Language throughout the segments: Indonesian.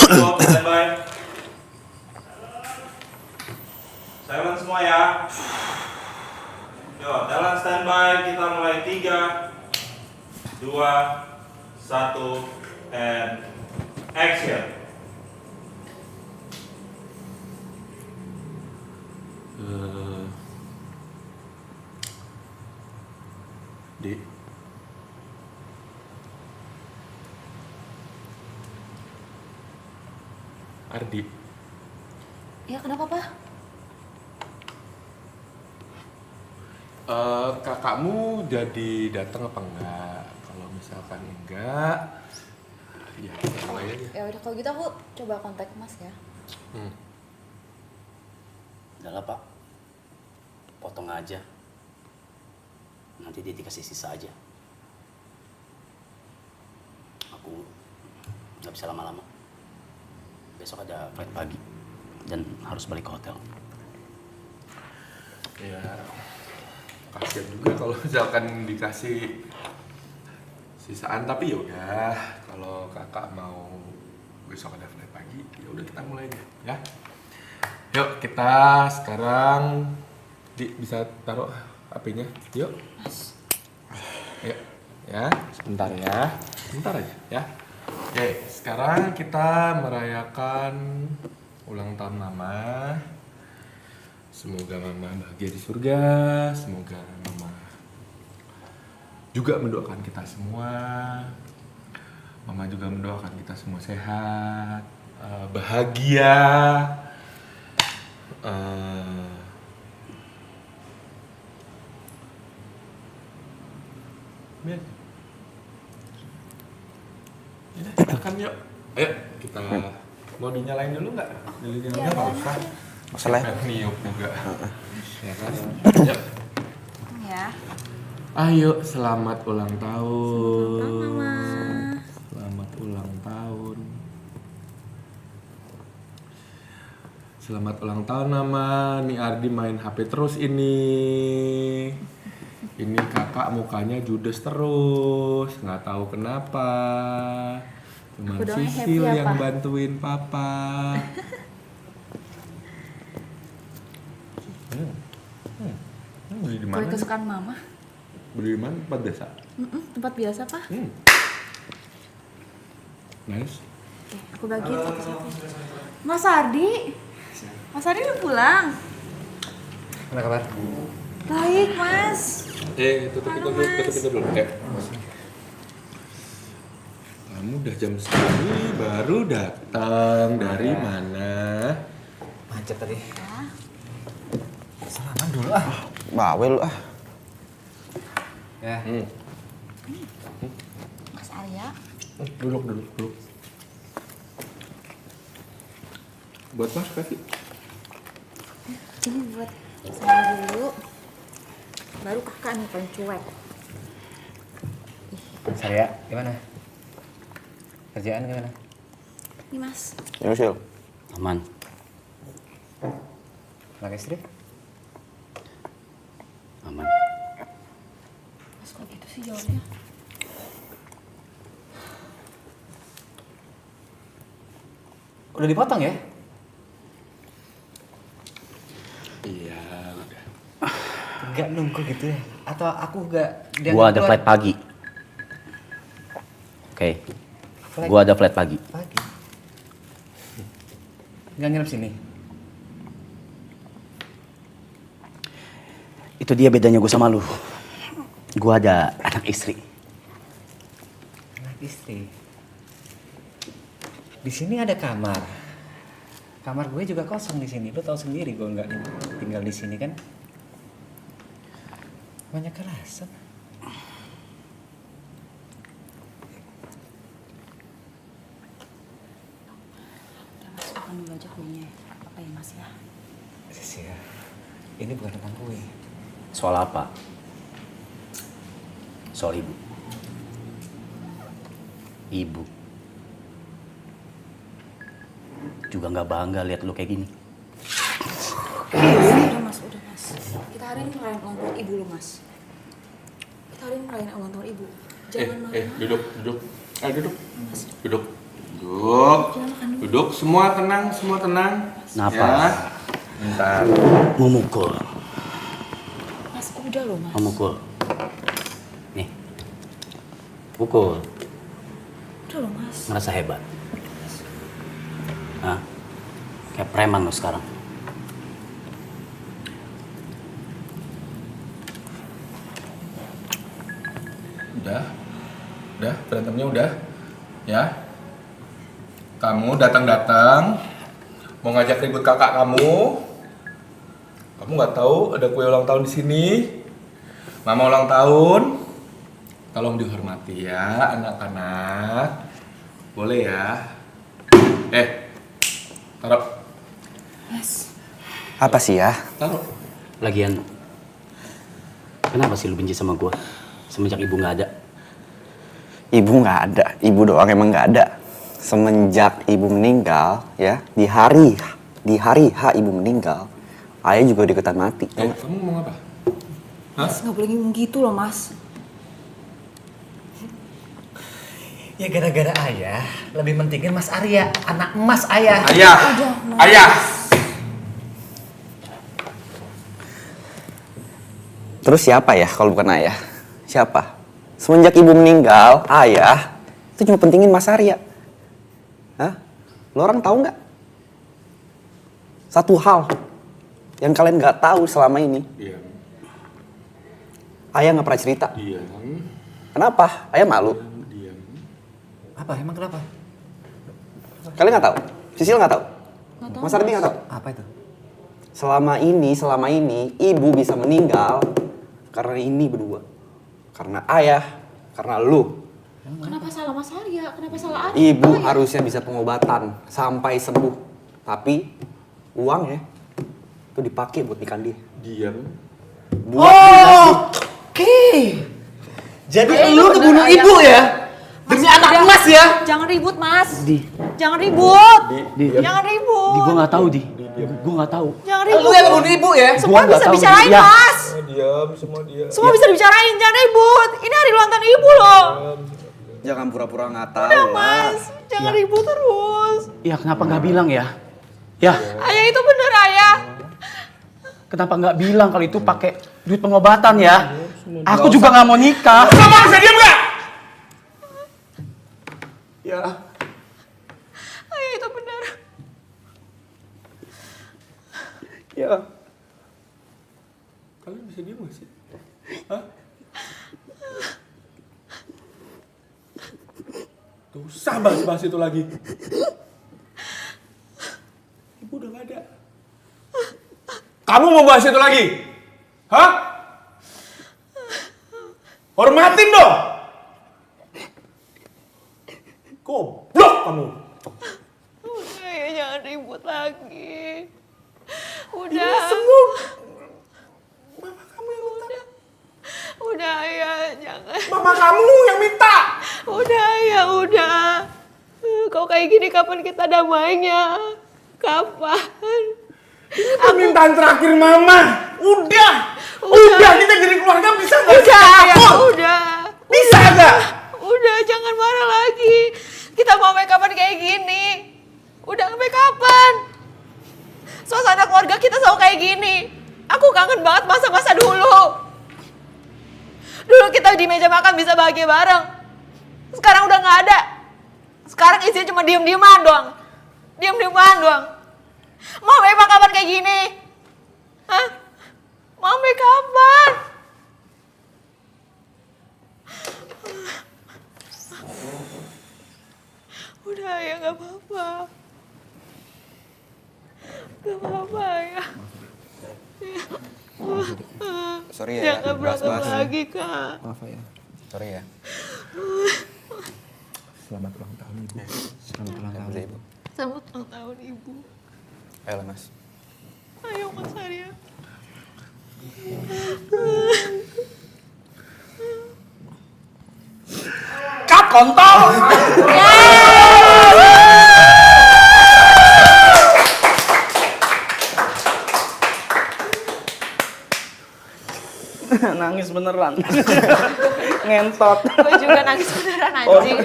Stop, standby. Silent semua ya. Yo, jalan standby. Kita mulai 3, 2, 1, and action. Di Ardi, Ya kenapa Pak? kakakmu jadi datang apa enggak? Kalau misalkan enggak, ya kita mulai aja. Ya udah kalau gitu aku coba kontak Mas ya. Udah lah Pak, potong aja. Nanti dia dikasih sisa aja. Aku nggak bisa lama-lama. Besok ada flight pagi dan harus balik ke hotel. Ya, kasihan juga kalau misalkan dikasih sisaan, tapi yaudah kalau kakak mau besok ada flight pagi, ya udah kita mulai aja ya. Yuk kita sekarang bisa taruh HP-nya, yuk. Yuk ya, sebentar ya, sebentar aja ya. Oke, sekarang kita merayakan ulang tahun Mama. Semoga Mama bahagia di surga, semoga Mama juga mendoakan kita semua. Mama juga mendoakan kita semua sehat, bahagia. Biar. Ya, silakan yuk. Ayo kita mau dinyalain dulu nggak? Lilinnya nggak usah. Masalah ya? Niup juga. Ya kan? Yuk. Ya. Ayo, selamat ulang tahun. Selamat ulang tahun, Mama. Selamat ulang tahun. Selamat ulang tahun, Mama. Nih Ardi main HP terus ini. Ini kakak mukanya judes terus, nggak tahu kenapa. Cuma Aku doang yang Sisil happy, yang apa? bantuin papa. Beli di mana? Kue kesukaan Mama. Beli di mana? Tempat desa. Tempat biasa Pak. Nice. Oke, aku bagiin satu-satu. Mas Ardi. Mas Ardi udah pulang. Apa kabar? Baik Mas. Tutup Halo, dulu, Mas. tutup dulu. Kamu udah jam segini baru datang dari mana? Macet tadi. Ya. Salaman dulu ah. Bawel lu ah. Ya. Mas Arya. Duduk. Buat Mas kasih. Ini buat saya dulu. Baru kakak nih paling cuek. Saya gimana? Kerjaan gimana? Nih Mas. Ya Sil. Aman. Anak istri? Aman. Mas kok gitu sih jawabnya? Udah dipotong ya? Iya, udah. Enggak nunggu gitu ya? Atau aku enggak... Gua ada flight pagi. Oke. Gua ada flight pagi. Pagi? Enggak nginep sini? Itu dia bedanya gue sama lu. Gua ada anak istri. Anak istri? Di sini ada kamar. Kamar gue juga kosong di sini. Lo tau sendiri gue nggak tinggal di sini kan? Banyak alasan. Udah Mas, makan dulu aja kuenya. Apa ya Mas ya? Sia, ini bukan tentang kue. Soal apa? Soal ibu. Ibu juga nggak bangga lihat lu kayak gini. Udah Mas. Kita hari ini ngerayain ulang tahun ibu lo Mas. Kita hari ini ngerayain ulang tahun ibu. Jangan marah. Duduk. Ayo duduk. Mas. Duduk. Jangan makan dulu. Duduk, semua tenang, semua tenang. Kenapa? Ya. Bentar. Mau mukul. Mas, udah loh mas. Mau mukul. Nih. Pukul. Udah loh mas. Merasa hebat. Hah? Kayak preman lo sekarang. Udah, berantemnya udah. Ya. Kamu datang-datang mau ngajak ribut kakak kamu. Kamu nggak tahu ada kue ulang tahun di sini. Mama ulang tahun. Tolong dihormati ya anak-anak. Boleh ya. Taruh. Mas. Apa sih ya? Taruh. Lagian, kenapa sih lu benci sama gua? Semenjak ibu nggak ada. Ibu nggak ada, ibu doang emang nggak ada. Semenjak ibu meninggal, ya di hari H ibu meninggal, ayah juga deketan mati. Tau nggak? Kamu ngomong apa? Mas nggak boleh ngomong gitu loh mas. Ya gara-gara ayah, lebih pentingin Mas Arya, anak emas ayah. Ayah. Udah, Mas. Ayah. Terus siapa ya kalau bukan ayah? Siapa? Semenjak ibu meninggal, ayah itu cuma pentingin Mas Arya. Hah? Lo orang tahu nggak? Satu hal yang kalian nggak tahu selama ini, Diam. ayah nggak pernah cerita. Diam. Kenapa? Ayah malu. Diam. Apa? Emang kenapa? Kalian nggak tahu? Sisil nggak tahu? Nggak tahu, Mas Ardi nggak tahu? Apa itu? Selama ini ibu bisa meninggal karena ini berdua. Karena ayah, karena lu. Kenapa salah Mas Arya? Kenapa salah Arya? Ibu Oh, ya. harusnya bisa pengobatan sampai sembuh. Tapi uang ya itu dipakai buat nikahan dia. Diam. Buat Oke. Jadi Ayah lu itu bener, ngebunuh Ayah. ibu ya? Demi anak udah. emas ya? Jangan ribut mas. Di, Jangan ribut. di, Jangan ribut. di gua nggak tahu di. Gua nggak tahu. Jangan Lu ribut. yang ngebunuh ibu ya? Semua Gua nggak bisa tahu, dibicarain ya. mas. Diam, semua diam. Semua bisa dibicarain. Jangan ribut. Ini hari ulang tahun ibu loh. jangan pura-pura nggak tahu Udah lah. mas. Jangan ribut terus. Ya kenapa nggak bilang ya? Ya, Ayah itu bener ayah. kenapa nggak bilang kalau itu pakai duit pengobatan ya? Aku juga nggak mau nikah. Kamu bisa diam nggak? Ya. Ayah itu bener. Ya. Kalian bisa diam nggak sih? Hah? Tuh usah bahas-bahas itu lagi. Ibu udah nggak ada. Kamu mau bahas itu lagi? Hah? Hormatin dong. Goblok kamu. Udah ya jangan ribut lagi. Udah. Mama kamu yang minta. Udah ya jangan. Mama kamu yang minta. Udah ya udah. Kau kayak gini kapan kita damainya? Kapan? Permintaan terakhir mama. Udah kita jadi keluarga bisa nggak? Udah ya udah. Bisa nggak? Udah jangan marah lagi. Kita mau make upan kayak gini. Udah sampai kapan? Suasana keluarga kita selalu kayak gini. Aku kangen banget masa-masa dulu. Dulu kita di meja makan bisa bahagia bareng. Sekarang udah nggak ada. Sekarang isinya cuma diem-dieman doang. Diem-dieman doang. Mau make kapan kayak gini? Hah? Mau make kapan? Udah ya nggak apa-apa. Gak apa-apa ya. Sorry ya, Jangan berantem bahas-bahas. lagi kak. Maaf ya. Sorry ya. Selamat ulang tahun ibu. Selamat ulang tahun. Bisa ibu. Selamat ulang tahun ibu. Ayo mas. Ayo mas Arya. Cut kontol. Nangis beneran. ngentot. Gue juga nangis beneran anjing.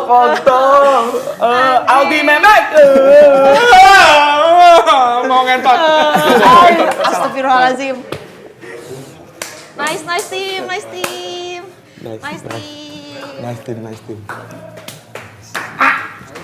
Kontol. Aldi Memek. Mau ngentot. Astagfirullahaladzim. Nice team. Nice team.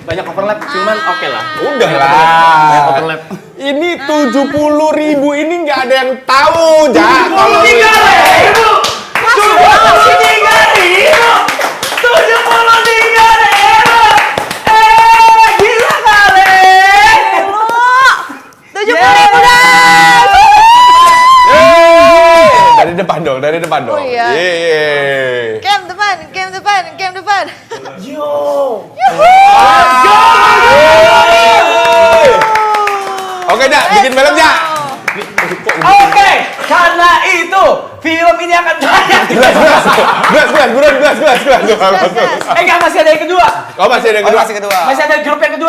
Banyak overlap, cuman oke lah. Udah Banyak lah. overlap. Ini 70.000 ini nggak ada yang tahu, Ja. Kalau Gila kali. Lu 70.000 guys. dari depan dong, dari depan dong. Oh, iya. Yeay. Game depan. Oke, Ja, bikin film, Ja. Oke, karena itu film ini akan tayang. Gelas. Enggak, masih ada yang kedua. Oh, masih ada yang kedua. Masih ada grup yang kedua.